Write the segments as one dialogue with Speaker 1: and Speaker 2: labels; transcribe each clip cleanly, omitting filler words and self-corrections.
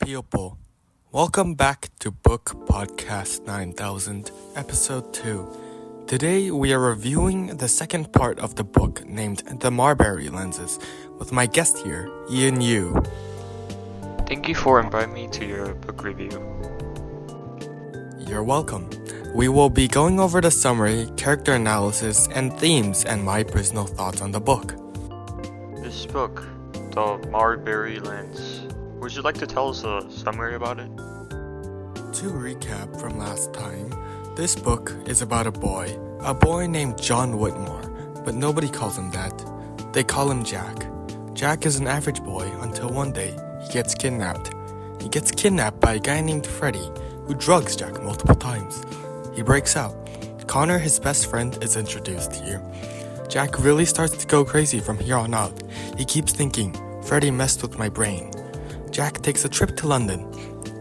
Speaker 1: people. Welcome back to Book Podcast 9000, Episode 2. Today we are reviewing the second part of the book named The Marbury Lenses with my guest here, Ian Yu.
Speaker 2: Thank you for inviting me to your book review.
Speaker 1: You're welcome. We will be going over the summary, character analysis, and themes and my personal thoughts on the book.
Speaker 2: This book, The Marbury Lens. Would you like to tell us a summary about it?
Speaker 1: To recap from last time, this book is about a boy named John Whitmore, but nobody calls him that. They call him Jack. Jack is an average boy until one day he gets kidnapped. He gets kidnapped by a guy named Freddy, who drugs Jack multiple times. He breaks out. Connor, his best friend, is introduced here. Jack really starts to go crazy from here on out. He keeps thinking, Freddy messed with my brain. Jack takes a trip to London.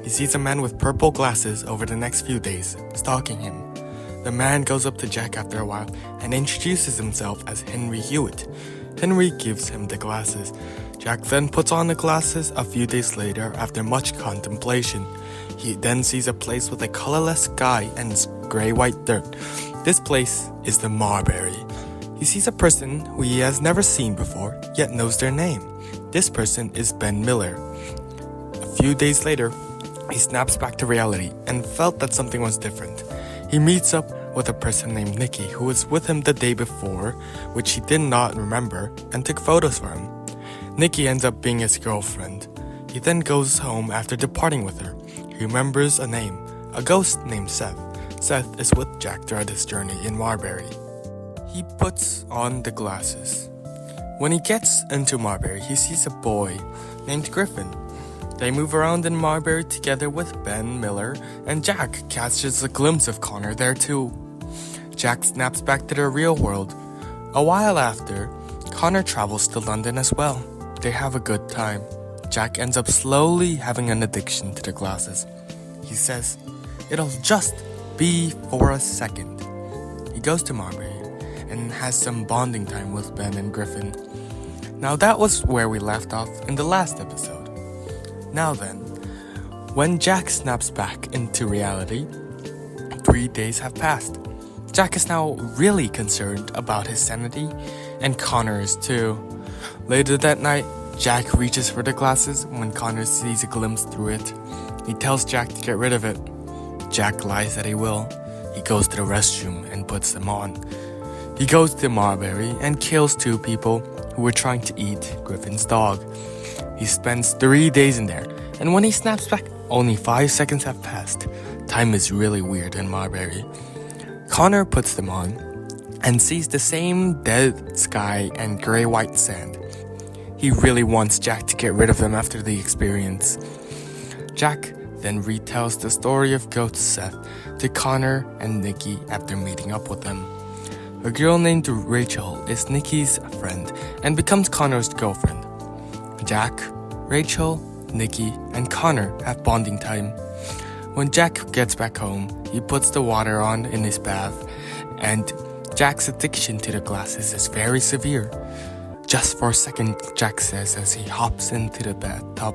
Speaker 1: He sees a man with purple glasses over the next few days, stalking him. The man goes up to Jack after a while and introduces himself as Henry Hewitt. Henry gives him the glasses. Jack then puts on the glasses a few days later after much contemplation. He then sees a place with a colorless sky and gray-white dirt. This place is the Marbury. He sees a person who he has never seen before, yet knows their name. This person is Ben Miller. A few days later, he snaps back to reality and felt that something was different. He meets up with a person named Nikki who was with him the day before, which he did not remember, and took photos for him. Nikki ends up being his girlfriend. He then goes home after departing with her. He remembers a name, a ghost named Seth. Seth is with Jack throughout his journey in Marbury. He puts on the glasses. When he gets into Marbury, he sees a boy named Griffin. They move around in Marbury together with Ben Miller, and Jack catches a glimpse of Connor there too. Jack snaps back to the real world. A while after, Connor travels to London as well. They have a good time. Jack ends up slowly having an addiction to the glasses. He says, "It'll just be for a second." He goes to Marbury and has some bonding time with Ben and Griffin. Now that was where we left off in the last episode. Now then, when Jack snaps back into reality, 3 days have passed. Jack is now really concerned about his sanity, and Connor is too. Later that night, Jack reaches for the glasses when Connor sees a glimpse through it. He tells Jack to get rid of it. Jack lies that he will. He goes to the restroom and puts them on. He goes to Marbury and kills 2 people who were trying to eat Griffin's dog. He spends 3 days in there, and when he snaps back, only 5 seconds have passed. Time is really weird in Marbury. Connor puts them on and sees the same dead sky and gray-white sand. He really wants Jack to get rid of them after the experience. Jack then retells the story of Ghost Seth to Connor and Nikki after meeting up with them. A girl named Rachel is Nikki's friend and becomes Connor's girlfriend. Jack, Rachel, Nikki, and Connor have bonding time. When Jack gets back home, he puts the water on in his bath, and Jack's addiction to the glasses is very severe. Just for a second, Jack says as he hops into the bathtub.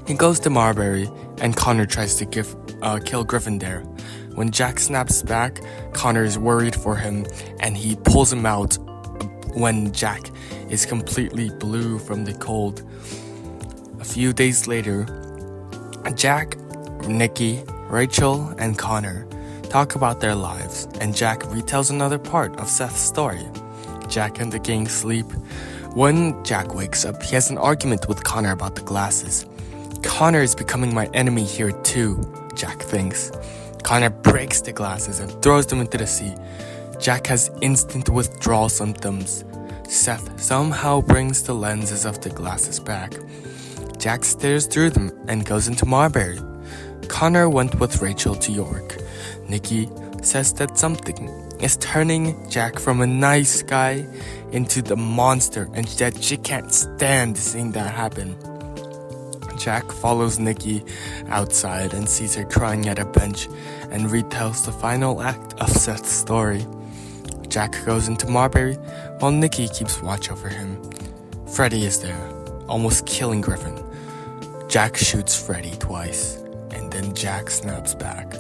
Speaker 1: He goes to Marbury, and Connor tries to kill Griffin there. When Jack snaps back, Connor is worried for him, and he pulls him out when Jack is completely blue from the cold. A few days later, Jack, Nikki, Rachel, and Connor talk about their lives, and Jack retells another part of Seth's story. Jack and the gang sleep. When Jack wakes up, he has an argument with Connor about the glasses. Connor is becoming my enemy here too, Jack thinks. Connor breaks the glasses and throws them into the sea. Jack has instant withdrawal symptoms. Seth somehow brings the lenses of the glasses back. Jack stares through them and goes into Marbury. Connor went with Rachel to York. Nikki says that something is turning Jack from a nice guy into the monster and that she can't stand seeing that happen. Jack follows Nikki outside and sees her crying at a bench and retells the final act of Seth's story. Jack goes into Marbury while Nikki keeps watch over him. Freddy is there, almost killing Griffin. Jack shoots Freddy twice, and then Jack snaps back.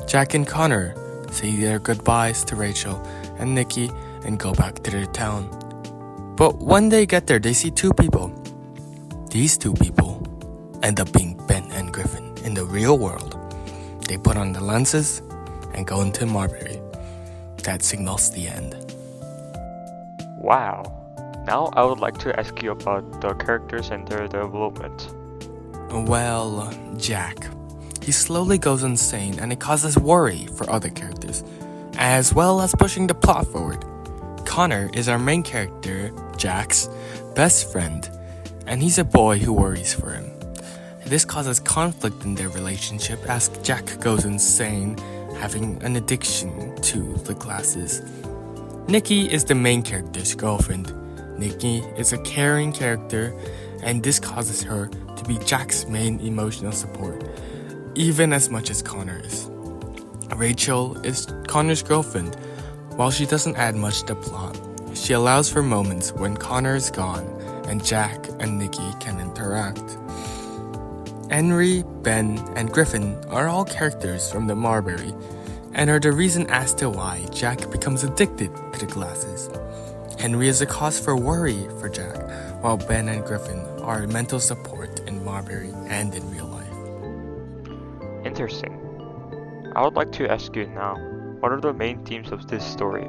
Speaker 1: Jack and Connor say their goodbyes to Rachel and Nikki and go back to their town. But when they get there, they see two people. These two people end up being Ben and Griffin in the real world. They put on the lenses and go into Marbury. That signals the end.
Speaker 2: Wow. Now I would like to ask you about the characters and their development.
Speaker 1: Well, Jack. He slowly goes insane and it causes worry for other characters, as well as pushing the plot forward. Connor is our main character, Jack's best friend, and he's a boy who worries for him. This causes conflict in their relationship as Jack goes insane, having an addiction to the glasses. Nikki is the main character's girlfriend. Nikki is a caring character, and this causes her to be Jack's main emotional support, even as much as Connor is. Rachel is Connor's girlfriend. While she doesn't add much to the plot, she allows for moments when Connor is gone and Jack and Nikki can interact. Henry, Ben, and Griffin are all characters from the Marbury and are the reason as to why Jack becomes addicted to the glasses. Henry is a cause for worry for Jack, while Ben and Griffin are mental support in Marbury and in real life.
Speaker 2: Interesting. I would like to ask you now, what are the main themes of this story?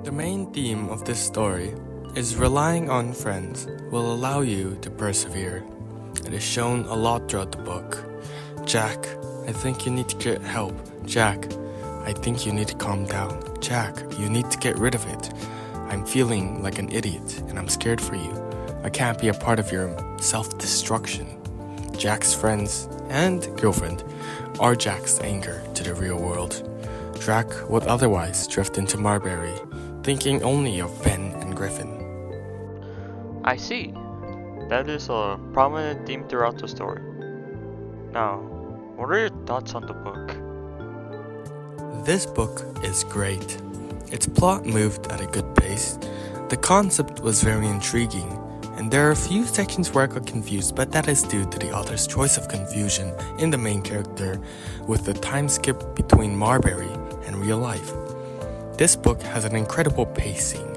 Speaker 1: The main theme of this story is relying on friends will allow you to persevere. It is shown a lot throughout the book. Jack, I think you need to get help. Jack, I think you need to calm down. Jack, you need to get rid of it. I'm feeling like an idiot and I'm scared for you. I can't be a part of your self-destruction. Jack's friends and girlfriend are Jack's anchor to the real world. Jack would otherwise drift into Marbury, thinking only of Ben and Griffin.
Speaker 2: I see. That is a prominent theme throughout the story. Now, what are your thoughts on the book?
Speaker 1: This book is great. Its plot moved at a good pace. The concept was very intriguing, and there are a few sections where I got confused, but that is due to the author's choice of confusion in the main character with the time skip between Marbury and real life. This book has an incredible pacing,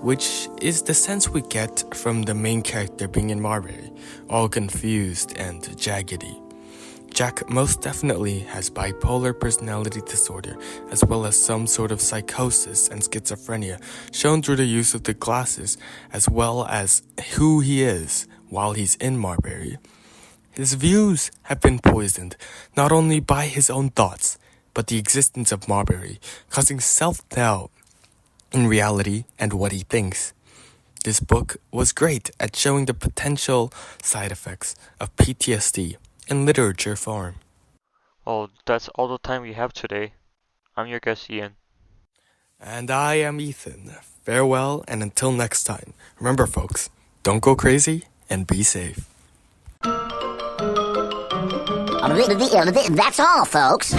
Speaker 1: which is the sense we get from the main character being in Marbury, all confused and jaggedy. Jack most definitely has bipolar personality disorder, as well as some sort of psychosis and schizophrenia, shown through the use of the glasses, as well as who he is while he's in Marbury. His views have been poisoned, not only by his own thoughts, but the existence of Marbury, causing self-doubt in reality and what he thinks. This book was great at showing the potential side effects of PTSD in literature form.
Speaker 2: Well, that's all the time we have today. I'm your guest, Ian.
Speaker 1: And I am Ethan. Farewell, and until next time. Remember, folks, don't go crazy and be safe.
Speaker 3: That's all, folks.